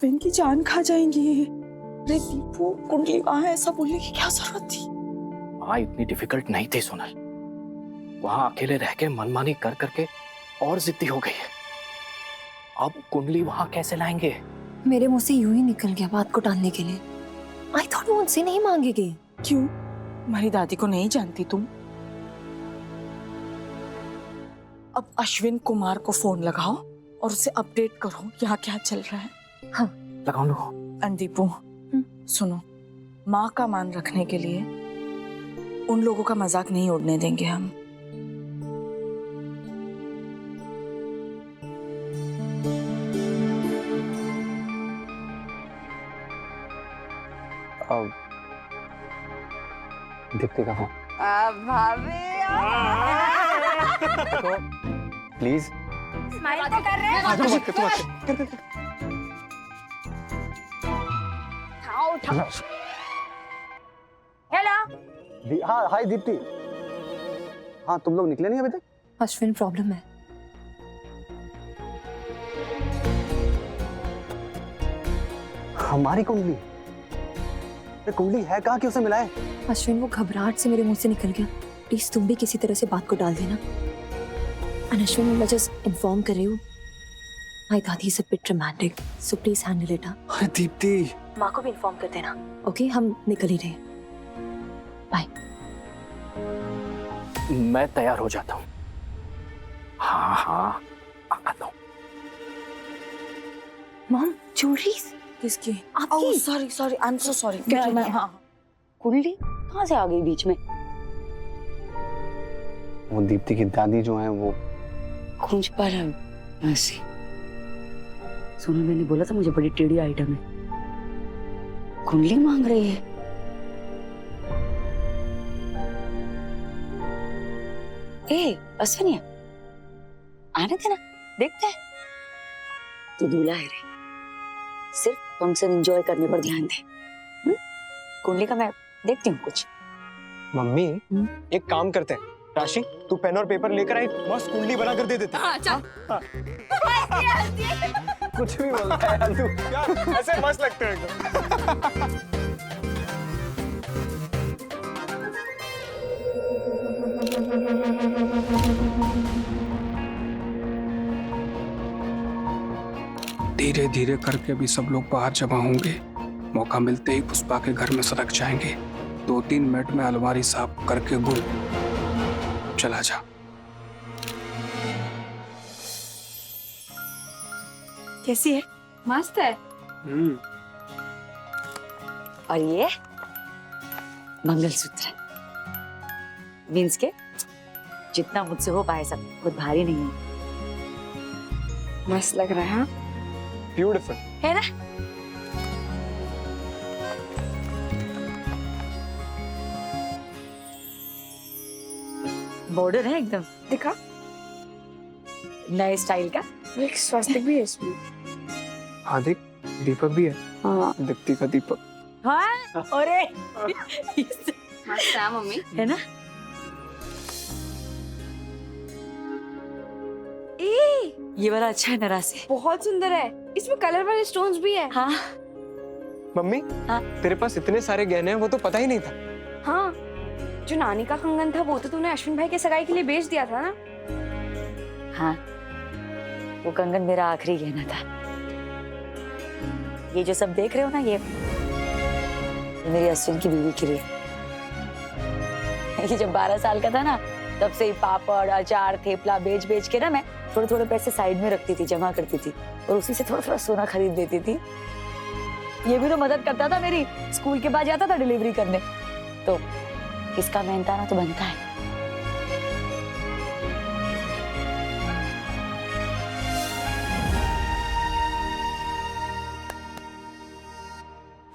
इनकी जान खा जाएंगी। अरे दीपू, कुंडली वहां है ऐसा बोलने की क्या जरूरत थी? वहां इतनी डिफिकल्ट नहीं थी सोनल। वहां अकेले रह के मनमानी कर करके और जिद्दी हो गई है। अब कुंडली वहां कैसे लाएंगे? मेरे मुंह से यूं ही निकल गया बात को टालने के लिए। आई थॉट वो उनसे नहीं मांगेगी। क्यों? हमारी दादी को नहीं जानती तुम? अब अश्विन कुमार को फोन लगाओ और उसे अपडेट करो यहाँ क्या चल रहा है। हाँ लगाओ लो। दीपू सुनो, माँ का मान रखने के लिए उन लोगों का मजाक नहीं उड़ने देंगे हम। दीप्ति का फोन। तो प्लीज स्माइल तो कर रहे हैं। हेलो। हाँ हाय दीप्ति। हाँ तुम लोग निकले नहीं अभी तक? अश्विन प्रॉब्लम है। हमारी कुंडली? ये कुंडली है कहाँ कि उसे मिलाए? अश्विन वो घबराहट से मेरे मुंह से निकल गया। प्लीज तुम भी किसी तरह से बात को डाल देना। एंड अश्विन, मैं जस्ट इन्फॉर्म कर रही हूँ, माय दादी is a bit dramatic, so please handle it. अरे दीप्ति, माँ को भी इन्फॉर्म कर देना। ओके, हम निकल ही रहे। बाय। मैं तैयार हो जाता हूँ। हाँ हाँ आता हूँ। मॉम, ज्वेलरी किसकी? आपकी? Sorry sorry, I am so sorry. हाँ कुंडली कहाँ से आ गई बीच में? वो दीप्ति की दादी जो है वो कुंज पर ऐसी। सोनू, मैंने बोला था मुझे बड़ी टेढ़ी आइटम है। कुंडली मांग रही है। ए अश्विनिया, आने देना, देखते हैं। तू दूल्हा है रे, सिर्फ फंक्शन एंजॉय करने पर ध्यान दे। कुंडली का मैं देखती हूँ कुछ। मम्मी एक काम करते हैं, राशि तू पेन और पेपर लेकर आई, मस्त कुंडली बना कर दे देते हैं। हाँ। कुछ भी बोलता है यार तू। क्या ऐसे मस्त लगते हो एकदम। धीरे धीरे करके भी सब लोग बाहर जमा होंगे। मौका मिलते ही पुष्पा के घर में सरक जाएंगे। 2-3 मिनट में अलमारी साफ करके गुल चला जा। कैसी है? मस्त है। और ये मंगलसूत्र मीन्स के जितना मुझसे हो पाए सब, खुद भारी नहीं है। मस्त लग रहा है। ब्यूटीफुल है ना? बॉर्डर है एकदम, दिखा। नए स्टाइल का। एक स्वास्तिक भी है इसमें। हाँ देख, दीपक भी है। हाँ। दीप्ति का दीपक। हाँ, अरे मस्त है मम्मी। है ना? ये वाला अच्छा है नाराज से। बहुत सुंदर है, इसमें कलर वाले स्टोन्स भी है। हाँ मम्मी हाँ। तेरे पास इतने सारे गहने हैं, वो तो पता ही नहीं था। हाँ, जो नानी का कंगन था वो तो तूने अश्विन भाई के सगाई के लिए बेच दिया था ना। हाँ, वो कंगन मेरा आखिरी गहना था। ये जो सब देख रहे हो ना, ये मेरी अश्विन की बीवी के लिए। ये जब 12 साल का था ना, तब से ही पापड़, अचार, थेपला बेच बेच के ना मैं थोड़े थोड़े पैसे साइड में रखती थी, जमा करती थी, और उसी से थोड़ा थोड़ा सोना खरीद देती थी। ये भी तो मदद करता था मेरी, स्कूल के बाद जाता था डिलीवरी करने। तो इसका मेहनताना तो बनता है।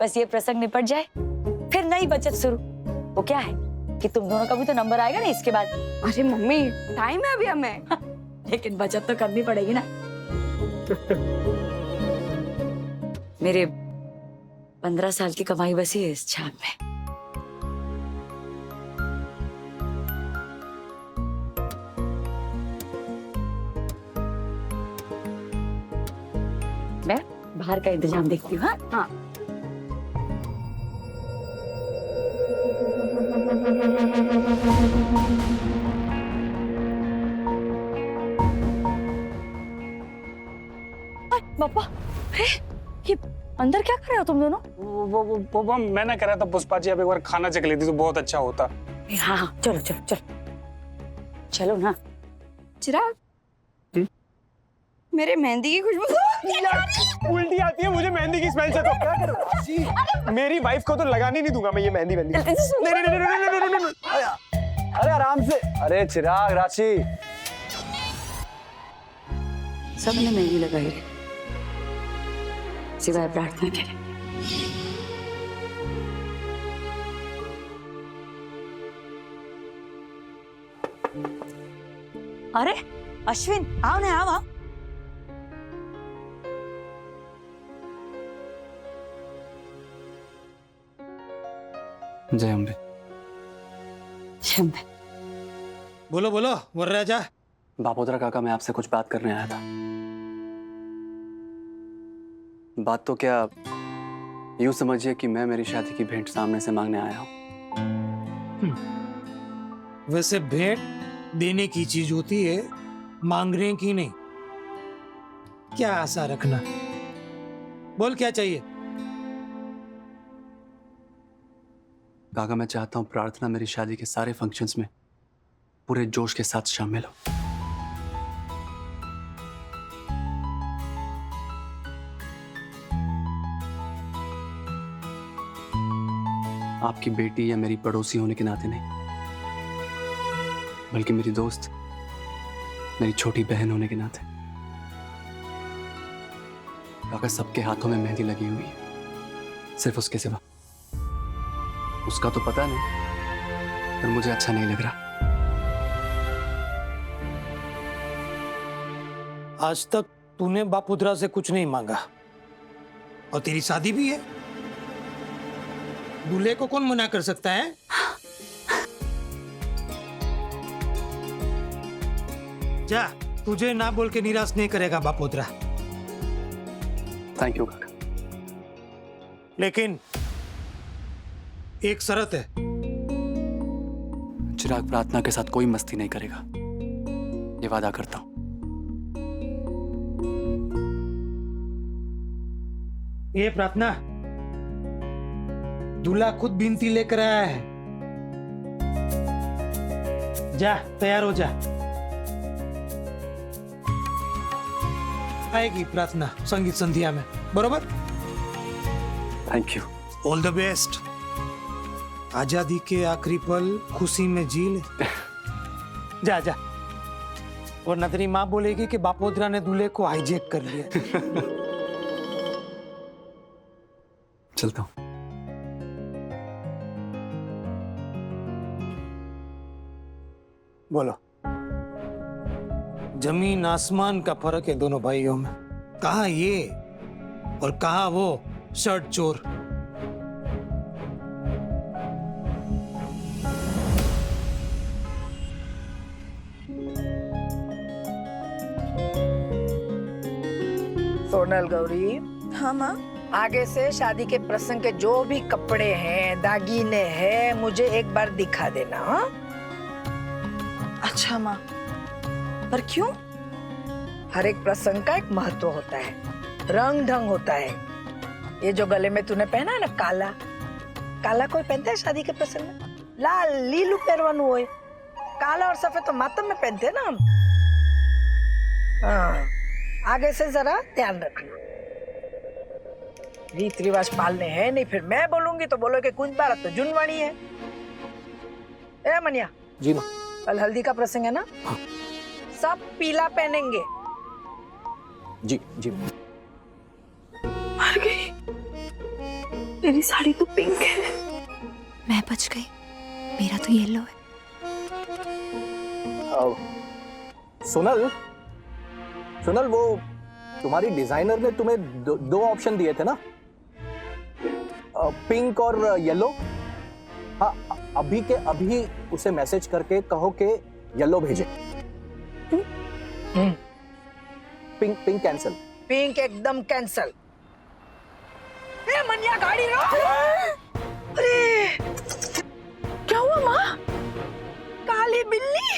बस ये प्रसंग निपट जाए, फिर नई बचत शुरू। वो क्या है कि तुम दोनों का भी तो नंबर आएगा ना इसके बाद। अरे मम्मी, टाइम है अभी हमें। लेकिन बचत तो करनी पड़ेगी ना। मेरे 15 साल की कमाई बसी है इस छाप में। मैं बाहर का इंतजाम देखती हूँ। हाँ हाँ। पापा, अरे ये अंदर क्या कर रहे हो तुम दोनों? वो मैं ना कह रहा था पुष्पा जी अब एक बार खाना चख लेती तो बहुत अच्छा होता। हाँ हाँ, चलो चलो चलो चलो ना। चिराग, मेरे मेहंदी की खुशबू उल्टी आती है मुझे मेहंदी की स्मेल से। तो क्या करूं? मेरी वाइफ को तो लगाने नहीं दूंगा मैं ये मेहंदी। नहीं। अरे आराम से। अरे चिराग, राशि, सबने मेहंदी लगाई है सिवाय प्रार्थना के। अरे अश्विन, आओ ना, आओ। जय अम्बे। बोलो बोलो वरराजा। बापोद्रा काका, मैं आपसे कुछ बात करने आया था। बात तो क्या, यूं समझिए कि मैं मेरी शादी की भेंट सामने से मांगने आया हूं। वैसे भेंट देने की चीज होती है, मांगने की नहीं। क्या आशा रखना। बोल क्या चाहिए? काका, मैं चाहता हूं प्रार्थना मेरी शादी के सारे फंक्शंस में पूरे जोश के साथ शामिल हो। आपकी बेटी या मेरी पड़ोसी होने के नाते नहीं, बल्कि मेरी दोस्त, मेरी छोटी बहन होने के नाते। काका, सबके हाथों में मेहंदी लगी हुई है, सिर्फ उसके सिवा। उसका तो पता नहीं, पर मुझे अच्छा नहीं लग रहा। आज तक तूने बापुद्रा से कुछ नहीं मांगा और तेरी शादी भी है। दूल्हे को कौन मना कर सकता है? जा, तुझे ना बोल के निराश नहीं करेगा बापुद्रा। थैंक यू काका। लेकिन एक शर्त है। चिराग प्रार्थना के साथ कोई मस्ती नहीं करेगा, ये वादा करता हूं। ये प्रार्थना, दूल्हा खुद बिनती लेकर आया है। जा, तैयार हो जा। आएगी प्रार्थना संगीत संध्या में, बरोबर? Thank you. All the best. आजादी के आखिरी पल खुशी में जी ले। जा जा, वरना तेरी माँ बोलेगी कि बापोद्रा ने दूल्हे को हाईजैक कर लिया। चलता हूं। बोलो। जमीन आसमान का फर्क है दोनों भाइयों में। कहा ये और कहा वो शर्ट चोर। सोनल गौरी, हाँ माँ। आगे से शादी के प्रसंग के जो भी कपड़े हैं, दागीने हैं, मुझे एक बार दिखा देना। हाँ? अच्छा माँ, पर क्यों? हर एक प्रसंग का एक महत्व होता है, रंग ढंग होता है। ये जो गले में तूने पहना है ना काला, काला कोई पहनता है शादी के प्रसंग में? लाल लीलू पेरवानू होए, काला और सफेद तो मातम में पहनते हैं ना हम। हाँ, आगे से जरा ध्यान रखना। रीत रिवाज पालने हैं, नहीं फिर मैं बोलूंगी तो बोलोगे कुछ बार तो जुनवाणी है। ए मनिया जी माँ। कल हल्दी का प्रसंग है ना? हाँ। सब पीला पहनेंगे। जी जी। मर गई, मेरी साड़ी तो पिंक है। मैं बच गई, मेरा तो येलो है। सोनल, सोनल, वो तुम्हारी डिजाइनर ने तुम्हें दो ऑप्शन दिए थे ना, पिंक और येलो। हाँ, अभी के अभी उसे मैसेज करके कहो कि येलो भेजे। Pink cancel. पिंक एकदम कैंसल। मनिया गाड़ी रोक। अरे क्या हुआ माँ? काली बिल्ली।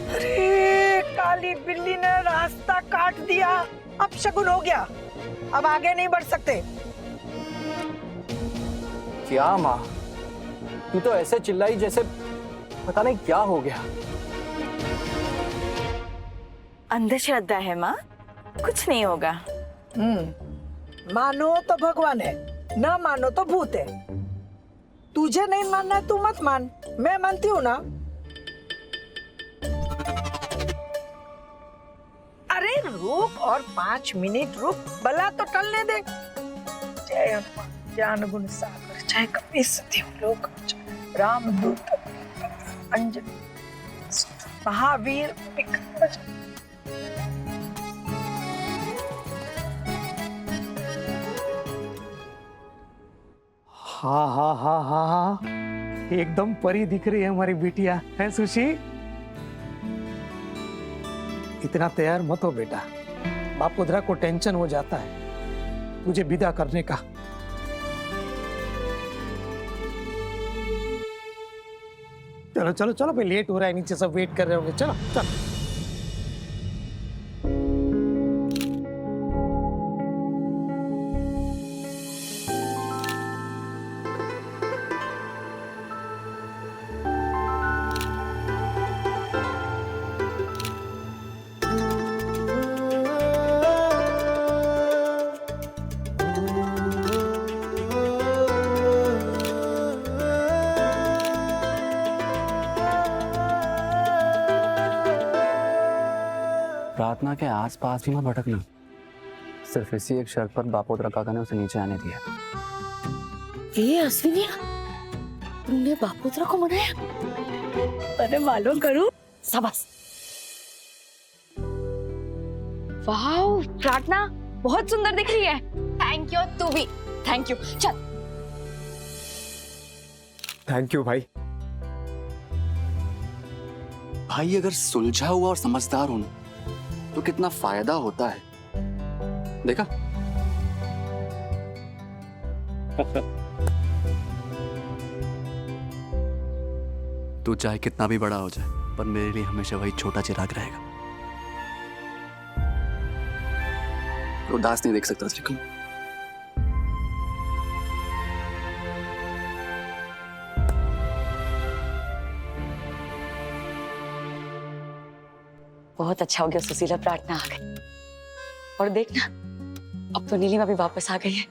अरे काली बिल्ली ने रास्ता काट दिया। अब शगुन हो गया, अब आगे नहीं बढ़ सकते। क्या माँ, तू तो ऐसे चिल्लाई जैसे पता नहीं क्या हो गया। अंधश्रद्धा है माँ, कुछ नहीं होगा। मानो तो भगवान है, ना मानो तो भूत है। तुझे नहीं मानना है तू मत मान, मैं मानती हूँ ना। अरे रुक और 5 मिनट रुक, भला तो टलने दे। जय हनुमान ज्ञान गुण सागर, जय कपी सती लोक, रामदूत अंजन महावीर विक्रम बजरंगी। हाँ हाँ हाँ हाँ हाँ, एकदम परी दिख रही है हमारी बिटिया, है सुशी? इतना तैयार मत हो बेटा, बापोद्रा को टेंशन हो जाता है तुझे विदा करने का। चलो चलो चलो, भाई लेट हो रहा है, नीचे सब वेट कर रहे होंगे। चलो चलो। प्रार्थना के आसपास भी मत भटकना। सिर्फ इसी एक शर्त पर बापोद्रा काका ने उसे नीचे आने दिया। ये अश्विनिया, तुमने बापोद्रा को मनाया? अरे मालूम करूं। शाबाश। वाह प्रार्थना बहुत सुंदर दिख रही है। थैंक यू, तू भी थैंक यू। चल। थैंक यू भाई। भाई अगर सुलझा हुआ और समझदार हूं तो कितना फायदा होता है, देखा? तू चाहे कितना भी बड़ा हो जाए, पर मेरे लिए हमेशा वही छोटा चिराग रहेगा। उदास नहीं देख सकता त्रिकम। बहुत अच्छा हो गया सुशीला, प्रार्थना आ गई। और देखना, अब तो नीलिमा भी वापस आ गई है।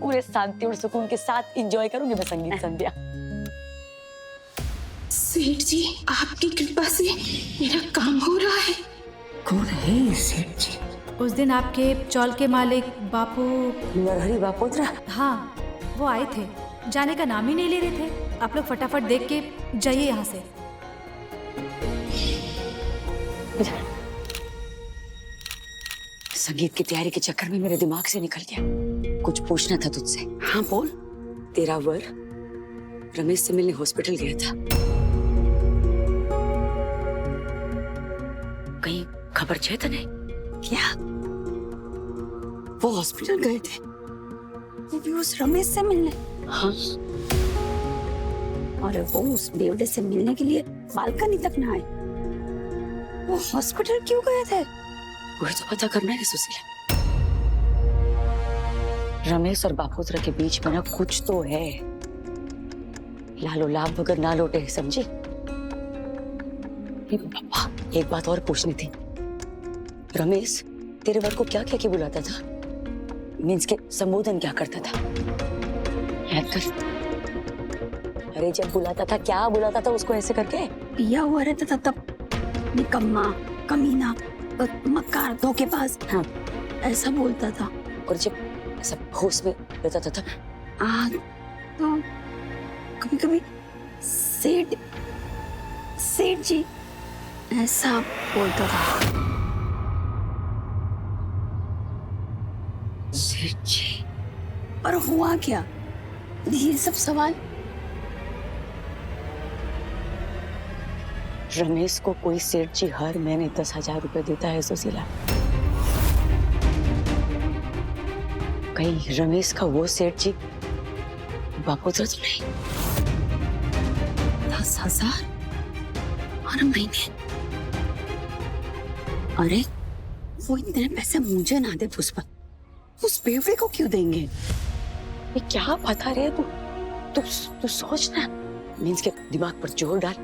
पूरे शांति और सुकून के साथ एंजॉय करूंगी मैं संगीत संध्या। सेठ जी, आपकी कृपा से मेरा काम हो रहा है। कौन है सेठ जी? उस दिन आपके चौल के मालिक बापू नरहरि बापोद्रा। हाँ, वो आए थे, जाने का नाम ही नहीं ले रहे थे। आप लोग फटाफट देख के जाइए यहाँ से। संगीत की तैयारी के चक्कर में मेरे दिमाग से निकल गया। कुछ पूछना था तुझसे। हाँ बोल। तेरा वर रमेश से मिलने हॉस्पिटल गया था, कहीं खबर छे तो नहीं? क्या वो हॉस्पिटल गए थे? वो भी उस रमेश से मिलने? हाँ। और वो उस बेवड़े से मिलने के लिए बालकनी तक ना आए, वो हॉस्पिटल क्यों गए थे? वही तो पता करना है सुशीला। रमेश और बापोद्रा के बीच में ना कुछ तो है। लालो लाभ बगैर ना लौटे, समझी? पापा, एक बात और पूछनी थी। रमेश तेरे वर को क्या क्या के बुलाता था? मीन्स के संबोधन क्या करता था? याद कर। अरे जब बुलाता था क्या बुलाता था उसको ऐसे करके? पिया हुआ रहता था तब निकम्मा, कमीना, मक्कार, धोखेबाज, हाँ ऐसा बोलता था। और जब ऐसा होश में रहता था तब? तो कभी कभी सेठ जी ऐसा बोलता था। सेठ जी? पर हुआ क्या? ये सब सवाल। रमेश को कोई सेठ जी हर महीने 10,000 रुपए देता है सुशीला। कहीं रमेश का वो सेठ जी बापोद्रा तो नहीं? 10,000 और महीने? अरे वो इतने पैसे मुझे ना दे पुष्पा, उस बेवड़े को क्यों देंगे? ये क्या बता रहे तू? तू सोच ना, मीन्स के दिमाग पर जोर डाल,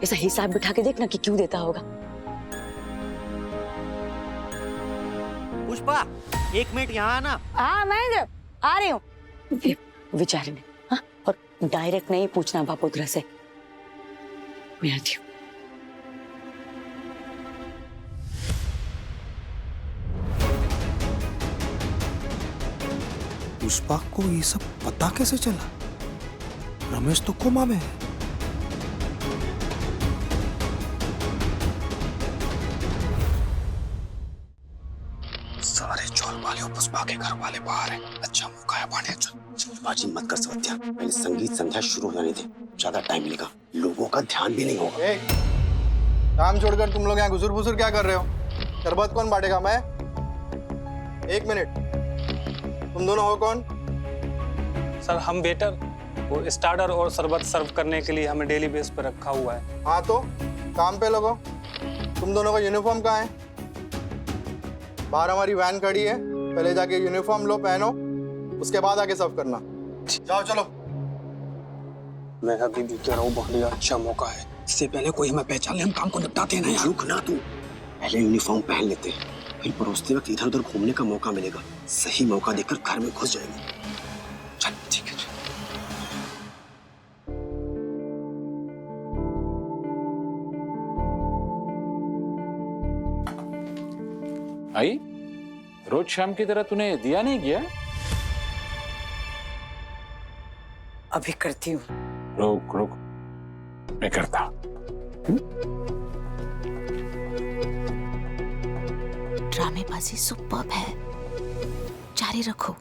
ऐसा हिसाब बिठा के देखना कि क्यों देता होगा। पुष्पा 1 मिनट यहाँ आना। हाँ महेंद्र आ रही हूँ। विचारी ने, हाँ, और डायरेक्ट नहीं पूछना बापोद्रा से, मैं आती हूँ। पुष्पा को ये सब पता कैसे चला? रमेश तो कोमा में है। सारे चौल वाले और पुष्पा के घर वाले बाहर हैं। अच्छा मौका है भाने। जल्दबाजी मत कर सत्या, पहले संगीत संध्या शुरू होने दे, ज्यादा टाइम लेगा, लोगों का ध्यान भी नहीं होगा। काम छोड़कर तुम लोग यहाँ घुसुर फुसुर क्या कर रहे हो? शरबत कौन बांटेगा? मैं? 1 मिनट, तुम दोनों हो कौन? सर हम वेटर, वो स्टार्टर और शरबत सर्व करने के लिए हमें डेली बेस पर रखा हुआ है। हाँ तो काम पे लगो। तुम दोनों का यूनिफॉर्म कहाँ है? बाहर हमारी वैन खड़ी है, पहले जाके यूनिफॉर्म लो, पहनो, उसके बाद आके सर्व करना। जाओ चलो। मैं अभी भी कह रहा हूँ बहुत अच्छा मौका है, इससे पहले कोई हमें पहचान ले हम काम को निपटाते हैं ना। रुक ना तू, पहले यूनिफॉर्म पहन लेते हैं, फिर परोसते वक्त इधर उधर घूमने का मौका मिलेगा। सही मौका देखकर घर में घुस जाएंगे। चल ठीक है। आई, रोज शाम की तरह तूने दिया नहीं किया? अभी करती हूँ। रुक रुक, मैं करता। ड्रामेबाजी सुपर्ब है, जारी रखो।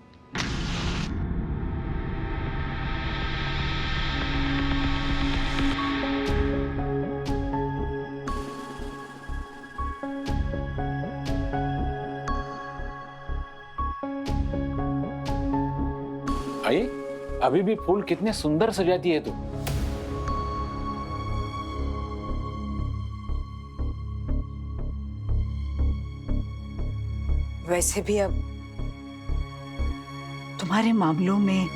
आई, अभी भी फूल कितने सुंदर सजाती है तू। वैसे भी अब तुम्हारे मामलों में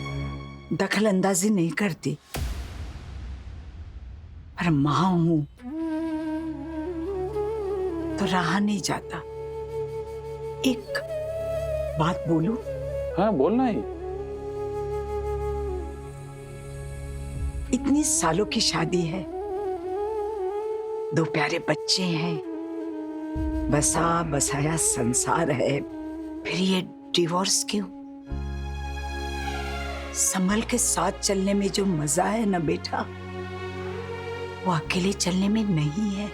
दखल अंदाजी नहीं करती, पर मां हूं तो रहा नहीं जाता। एक बात बोलूं? हाँ बोलना ही। इतनी सालों की शादी है, 2 प्यारे बच्चे हैं, बसा बसाया संसार है, फिर ये डिवोर्स क्यों? संभल के साथ चलने में जो मजा है ना बेटा, वो अकेले चलने में नहीं है।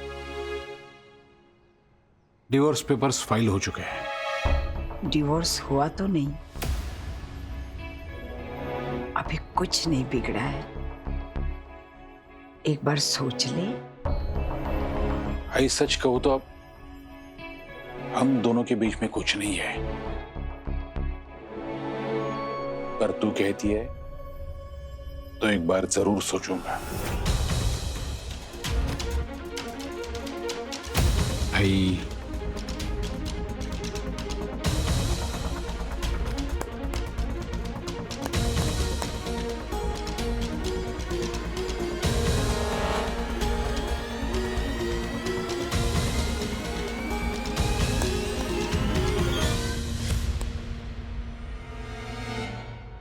डिवोर्स पेपर्स फाइल हो चुके हैं। डिवोर्स हुआ तो नहीं, अभी कुछ नहीं बिगड़ा है, एक बार सोच ले। आई सच कहूं तो अब हम दोनों के बीच में कुछ नहीं है, पर तू कहती है तो एक बार जरूर सोचूंगा। आई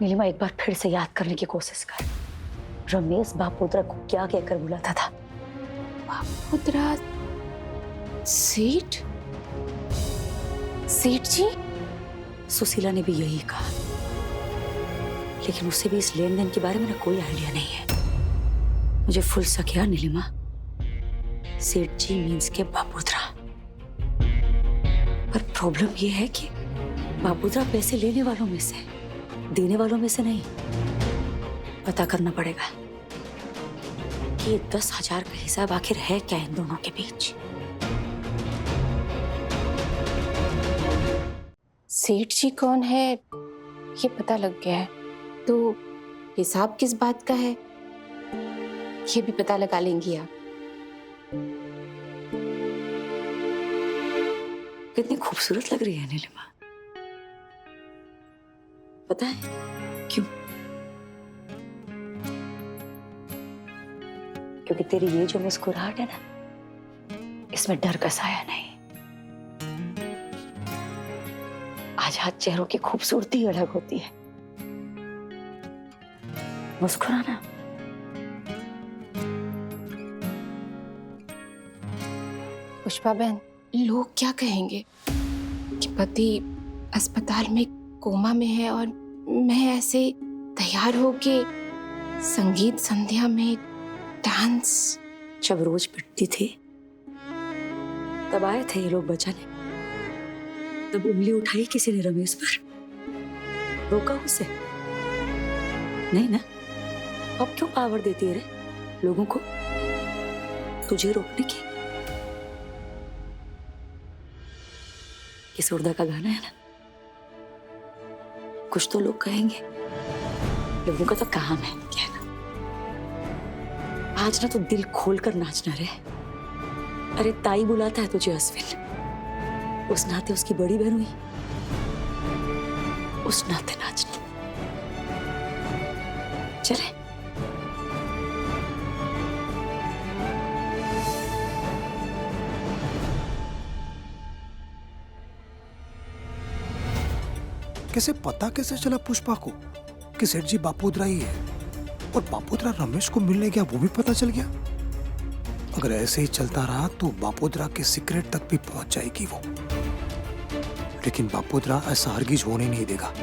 नीलिमा एक बार फिर से याद करने की कोशिश कर। रमेश बापोद्रा को क्या कहकर बुलाता था? बापोद्रा सेठ? सेठ जी? सुशीला ने भी यही कहा, लेकिन उसे भी इस लेन देन के बारे में कोई आइडिया नहीं है। मुझे फुल शक है नीलिमा, सेठ जी मीन्स के बापोद्रा। पर प्रॉब्लम ये है कि बापोद्रा पैसे लेने वालों में से, देने वालों में से नहीं। पता करना पड़ेगा कि 10,000 का हिसाब आखिर है क्या इन दोनों के बीच। सेठ जी कौन है ये पता लग गया है, तो हिसाब किस बात का है ये भी पता लगा लेंगी आप। कितनी खूबसूरत लग रही है नीलिमा, पता है क्यों? क्योंकि तेरी ये जो मुस्कुराहट है ना, इसमें डर का साया नहीं। आजाद चेहरों की खूबसूरती अलग होती है। मुस्कुराना। पुष्पा बहन, लोग क्या कहेंगे कि पति अस्पताल में कोमा में है और मैं ऐसे तैयार होके संगीत संध्या में डांस। जब रोज पिटती थी तब आए थे ये लोग बचाने, तब उंगली उठाई किसी ने रमेश पर, रोका उसे नहीं ना। अब क्यों पावर देती है रे लोगों को तुझे रोकने की? किस उर्दा का गाना है ना, कुछ तो लोग कहेंगे, लोगों का तो काम है कहना। आज ना तो दिल खोलकर नाचना रे। अरे ताई बुलाता है तुझे अश्विन, उस नाते उसकी बड़ी बहन हुई, उस नाते नाचना। चले कैसे पता कैसे चला पुष्पा को कि सेठ जी बापोद्रा ही है, और बापोद्रा रमेश को मिलने गया वो भी पता चल गया? अगर ऐसे ही चलता रहा तो बापोद्रा के सीक्रेट तक भी पहुंच जाएगी वो, लेकिन बापोद्रा ऐसा हरगिज होने नहीं देगा।